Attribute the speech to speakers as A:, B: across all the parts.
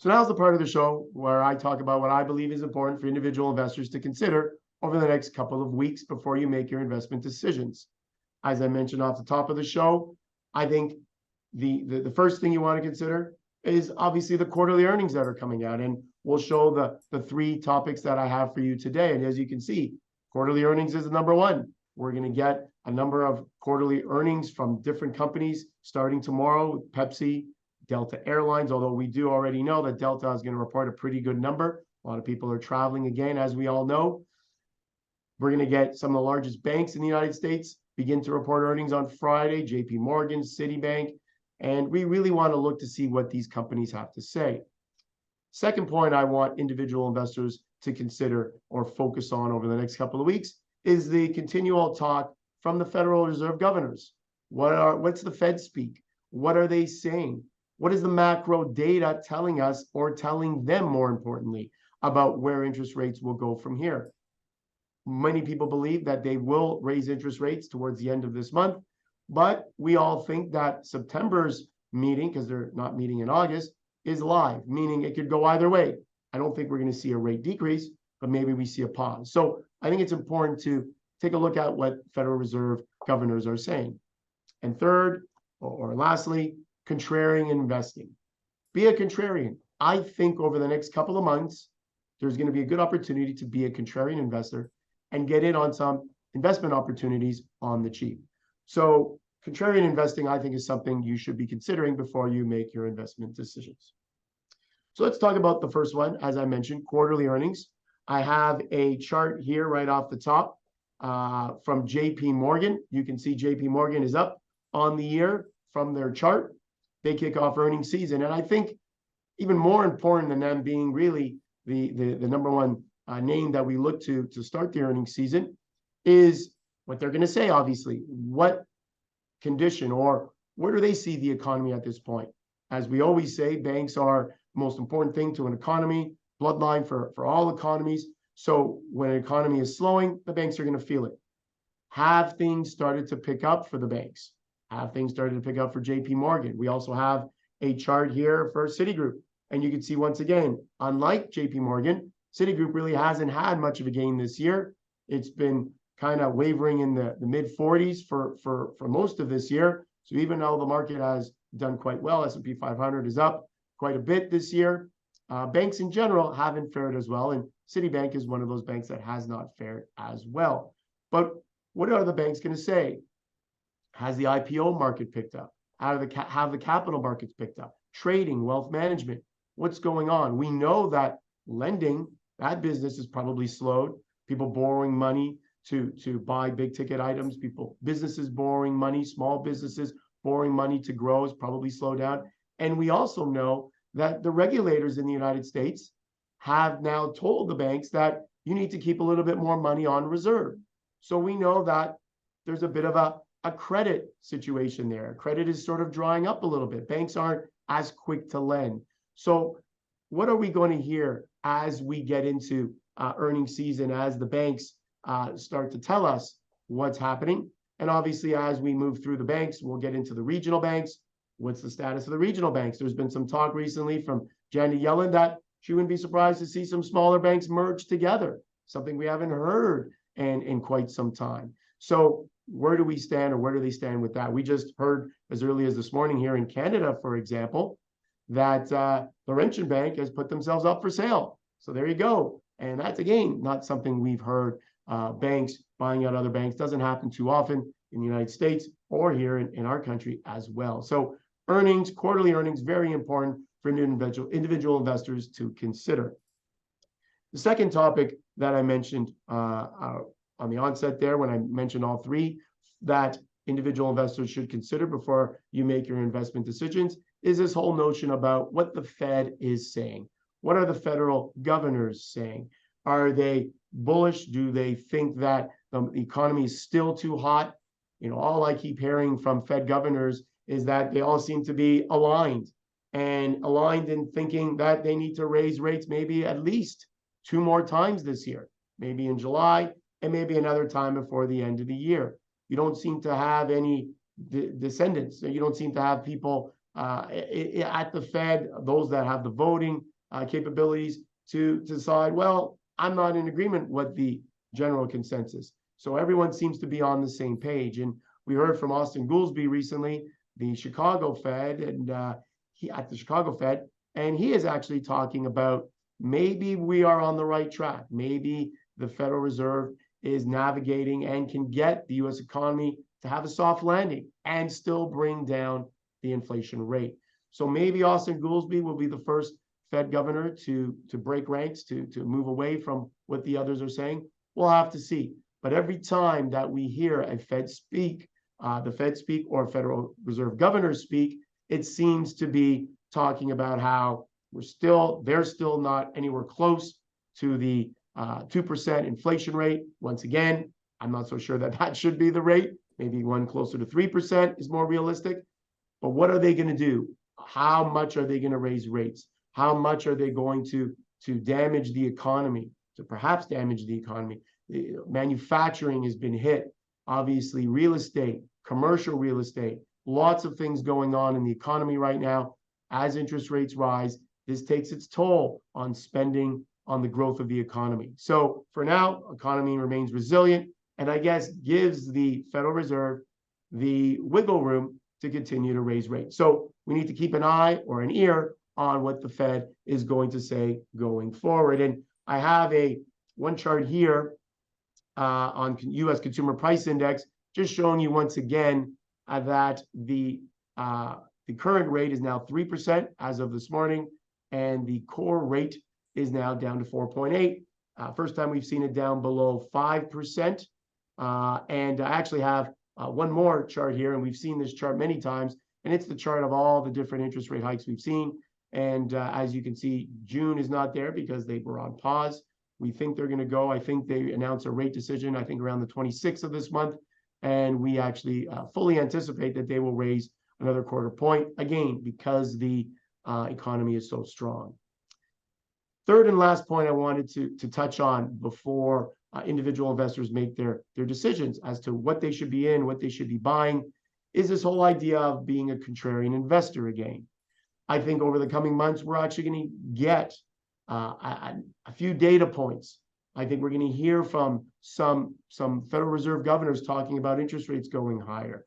A: So now's the part of the show where I talk about what I believe is important for individual investors to consider over the next couple of weeks before you make your investment decisions. As I mentioned off the top of the show, I think the first thing you want to consider is obviously the quarterly earnings that are coming out. And we'll show the three topics that I have for you today. And as you can see, quarterly earnings is the number one. We're going to get a number of quarterly earnings from different companies starting tomorrow, Pepsi, Delta Airlines, although we do already know that Delta is going to report a pretty good number. A lot of people are traveling again, as we all know. We're going to get some of the largest banks in the United States begin to report earnings on Friday, JP Morgan, Citibank, and we really want to look to see what these companies have to say. Second point I want individual investors to consider or focus on over the next couple of weeks is the continual talk from the Federal Reserve governors. What's the Fed speak? What are they saying? What is the macro data telling us, or telling them more importantly, about where interest rates will go from here? Many people believe that they will raise interest rates towards the end of this month, but we all think that September's meeting, because they're not meeting in August, is live, meaning it could go either way. I don't think we're going to see a rate decrease, but maybe we see a pause. So I think it's important to take a look at what Federal Reserve governors are saying. And third, or lastly, contrarian investing. Be a contrarian. I think over the next couple of months, there's going to be a good opportunity to be a contrarian investor and get in on some investment opportunities on the cheap. So contrarian investing, I think, is something you should be considering before you make your investment decisions. So let's talk about the first one. As I mentioned, quarterly earnings. I have a chart here right off the top from JP Morgan. You can see JP Morgan is up on the year from their chart. They kick off earnings season. And I think even more important than them being really the number one name that we look to start the earnings season is what they're going to say, obviously. What condition, or where do they see the economy at this point? As we always say, banks are the most important thing to an economy, bloodline for all economies. So when an economy is slowing, the banks are going to feel it. Have things started to pick up for the banks? Have things started to pick up for JP Morgan? We also have a chart here for Citigroup. And you can see once again, unlike JP Morgan, Citigroup really hasn't had much of a gain this year. It's been kind of wavering in the mid 40s for most of this year. So even though the market has done quite well, S&P 500 is up quite a bit this year, banks in general haven't fared as well. And Citibank is one of those banks that has not fared as well. But what are the banks going to say? Has the IPO market picked up? Have the capital markets picked up? Trading, wealth management, what's going on? We know that lending, that business is probably slowed. People borrowing money to buy big ticket items, businesses borrowing money, small businesses borrowing money to grow is probably slowed down. And we also know that the regulators in the United States have now told the banks that you need to keep a little bit more money on reserve. So we know that there's a bit of a credit situation there. Credit is sort of drying up a little bit. Banks aren't as quick to lend. So what are we going to hear as we get into earnings season, as the banks start to tell us what's happening? And obviously, as we move through the banks, we'll get into the regional banks. What's the status of the regional banks? There's been some talk recently from Janet Yellen that she wouldn't be surprised to see some smaller banks merge together, something we haven't heard in quite some time. So where do we stand, or where do they stand with that? We just heard as early as this morning here in Canada, for example, that Laurentian Bank has put themselves up for sale. So there you go. And that's, again, not something we've heard. Banks buying out other banks doesn't happen too often in the United States or here in our country as well. So earnings, quarterly earnings, very important for individual investors to consider. The second topic that I mentioned on the onset there, when I mentioned all three that individual investors should consider before you make your investment decisions, is this whole notion about what the Fed is saying. What are the federal governors saying? Are they bullish? Do they think that the economy is still too hot? You know, all I keep hearing from Fed governors is that they all seem to be aligned in thinking that they need to raise rates maybe at least 2 more times this year, maybe in July and maybe another time before the end of the year. You don't seem to have any descendants. You don't seem to have people at the Fed, those that have the voting capabilities to decide, well, I'm not in agreement with the general consensus. So everyone seems to be on the same page. And we heard from Austin Goolsbee recently, the Chicago Fed, and he at the Chicago Fed, and he is actually talking about maybe we are on the right track. Maybe the Federal Reserve is navigating and can get the U.S. economy to have a soft landing and still bring down the inflation rate. So maybe Austin Goolsbee will be the first Fed governor to break ranks, to move away from what the others are saying. We'll have to see. But every time that we hear a Fed speak, the Fed speak or Federal Reserve governors speak, it seems to be talking about how they're still not anywhere close to the 2% inflation rate. Once again, I'm not so sure that that should be the rate. Maybe one closer to 3% is more realistic. But what are they going to do? How much are they going to raise rates? How much are they going to damage the economy, to perhaps damage the economy? Manufacturing has been hit. Obviously, real estate, commercial real estate, lots of things going on in the economy right now. As interest rates rise, this takes its toll on spending, on the growth of the economy. So for now, economy remains resilient, and I guess gives the Federal Reserve the wiggle room to continue to raise rates. So we need to keep an eye or an ear on what the Fed is going to say going forward. And I have one chart here on U.S. Consumer Price Index, just showing you once again that the current rate is now 3% as of this morning, and the core rate is now down to 4.8. First time we've seen it down below 5%. And I actually have one more chart here, and we've seen this chart many times, and it's the chart of all the different interest rate hikes we've seen. And as you can see, June is not there because they were on pause. We think they're going to go. I think they announced a rate decision, I think around the 26th of this month. And we actually fully anticipate that they will raise another quarter point, again, because the economy is so strong. Third and last point I wanted to touch on before individual investors make their decisions as to what they should be in, what they should be buying, is this whole idea of being a contrarian investor again. I think over the coming months, we're actually going to get a few data points. I think we're going to hear from some Federal Reserve governors talking about interest rates going higher.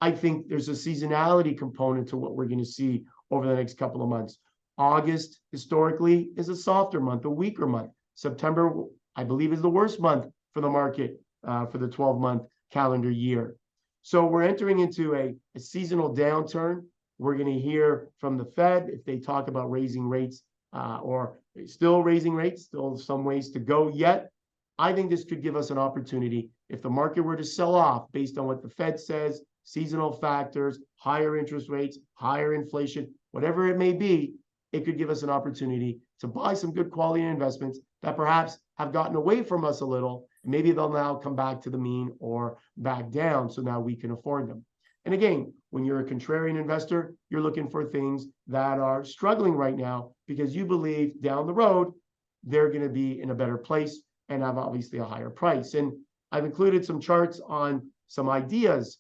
A: I think there's a seasonality component to what we're going to see over the next couple of months. August, historically, is a softer month, a weaker month. September, I believe, is the worst month for the market for the 12-month calendar year. So we're entering into a seasonal downturn. We're going to hear from the Fed if they talk about raising rates or still raising rates, still some ways to go yet. I think this could give us an opportunity if the market were to sell off based on what the Fed says, seasonal factors, higher interest rates, higher inflation, whatever it may be, it could give us an opportunity to buy some good quality investments that perhaps have gotten away from us a little. And maybe they'll now come back to the mean or back down, so now we can afford them. And again, when you're a contrarian investor, you're looking for things that are struggling right now because you believe down the road they're going to be in a better place and have obviously a higher price. And I've included some charts on some ideas,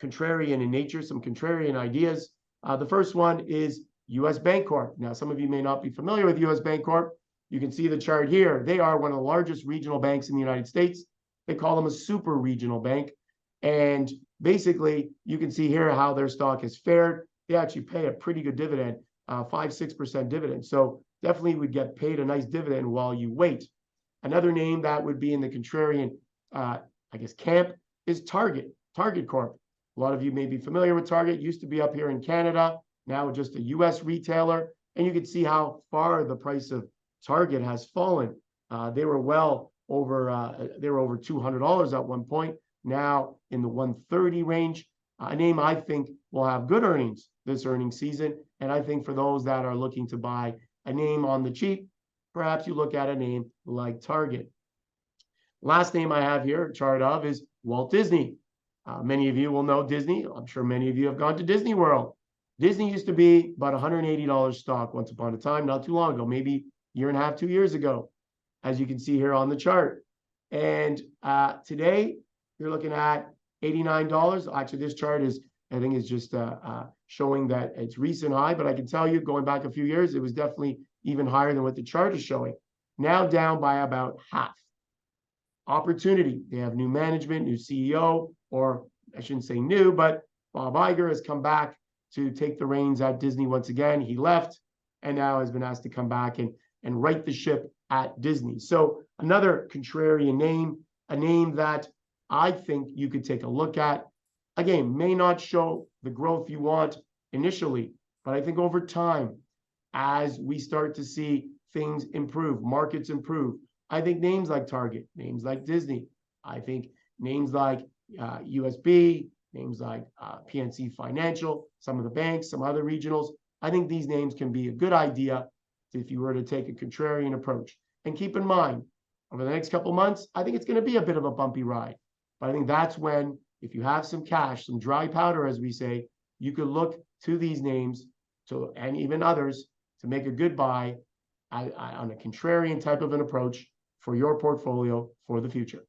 A: contrarian in nature, some contrarian ideas. The first one is U.S. Bancorp. Now, some of you may not be familiar with U.S. Bancorp. You can see the chart here. They are one of the largest regional banks in the United States. They call them a super regional bank. And basically, you can see here how their stock has fared. They actually pay a pretty good dividend, 5-6% dividend. So definitely would get paid a nice dividend while you wait. Another name that would be in the contrarian, camp is Target Corp. A lot of you may be familiar with Target. Used to be up here in Canada, now just a U.S. retailer. And you can see how far the price of Target has fallen. They were well over, they were over $200 at one point. Now in the 130 range, a name I think will have good earnings this earnings season. And I think for those that are looking to buy a name on the cheap, perhaps you look at a name like Target. Last name I have here, a chart of, is Walt Disney. Many of you will know Disney. I'm sure many of you have gone to Disney World. Disney used to be about $180 stock once upon a time, not too long ago, maybe a year and a half, 2 years ago, as you can see here on the chart. And today, you're looking at $89. Actually, this chart is, I think, is just showing that it's recent high, but I can tell you, going back a few years, it was definitely even higher than what the chart is showing. Now down by about half. Opportunity, they have new management, new CEO, or I shouldn't say new, but Bob Iger has come back to take the reins at Disney once again. He left and now has been asked to come back and right the ship at Disney. So another contrarian name, a name that I think you could take a look at. Again, may not show the growth you want initially, but I think over time, as we start to see things improve, markets improve, I think names like Target, names like Disney, I think names like USB, names like PNC Financial, some of the banks, some other regionals, I think these names can be a good idea if you were to take a contrarian approach. And keep in mind, over the next couple of months, I think it's going to be a bit of a bumpy ride. But I think that's when, if you have some cash, some dry powder, as we say, you could look to these names and even others to make a good buy on a contrarian type of an approach for your portfolio for the future.